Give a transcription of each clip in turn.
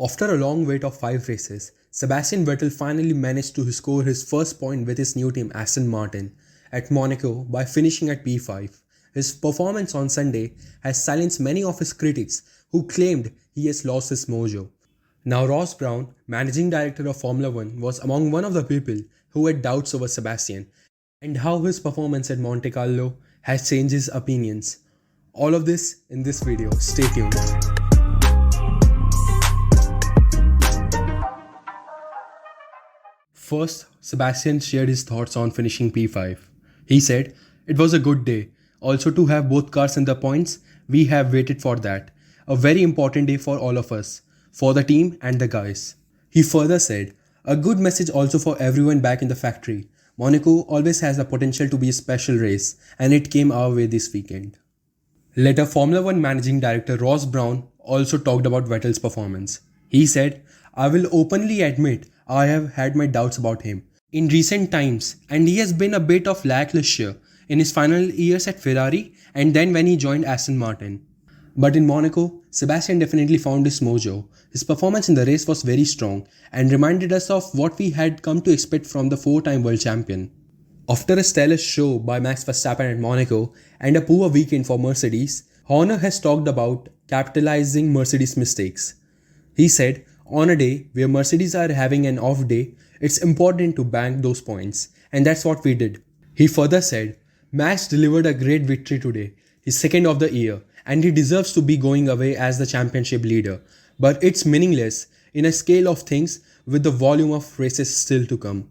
After a long wait of 5 races, Sebastian Vettel finally managed to score his first point with his new team Aston Martin at Monaco by finishing at P5. His performance on Sunday has silenced many of his critics who claimed he has lost his mojo. Now Ross Brown, managing director of Formula One, was among one of the people who had doubts over Sebastian and how his performance at Monte Carlo has changed his opinions. All of this in this video. Stay tuned. First, Sebastian shared his thoughts on finishing P5. He said, "It was a good day. Also, to have both cars in the points, we have waited for that. A very important day for all of us, for the team and the guys." He further said, "A good message also for everyone back in the factory. Monaco always has the potential to be a special race, and it came our way this weekend." Later, Formula One Managing Director Ross Brown also talked about Vettel's performance. He said, "I will openly admit I have had my doubts about him in recent times, and he has been a bit of lackluster in his final years at Ferrari and then when he joined Aston Martin. But in Monaco, Sebastian definitely found his mojo. His performance in the race was very strong and reminded us of what we had come to expect from the four-time world champion." After a stellar show by Max Verstappen at Monaco and a poor weekend for Mercedes, Horner has talked about capitalizing Mercedes' mistakes. He said, "On a day where Mercedes are having an off day, it's important to bank those points, and that's what we did." He further said, "Max delivered a great victory today, his second of the year, and he deserves to be going away as the championship leader. But it's meaningless in a scale of things with the volume of races still to come."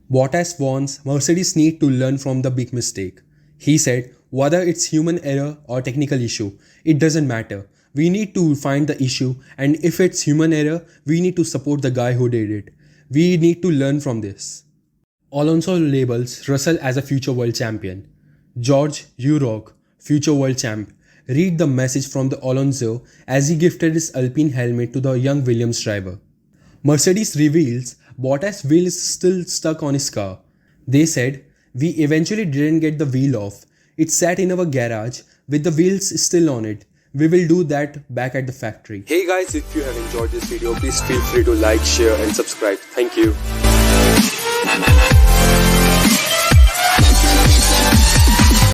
Bottas warns Mercedes need to learn from the big mistake. He said, "Whether it's human error or technical issue, it doesn't matter. We need to find the issue, and if it's human error, we need to support the guy who did it. We need to learn from this." Alonso labels Russell as a future world champion. George Urock, future world champ, read the message from the Alonso as he gifted his Alpine helmet to the young Williams driver. Mercedes reveals Bottas' wheel is still stuck on his car. They said, "We eventually didn't get the wheel off. It sat in our garage with the wheels still on it. We will do that back at the factory." Hey guys, if you have enjoyed this video, please feel free to like, share and subscribe. Thank you.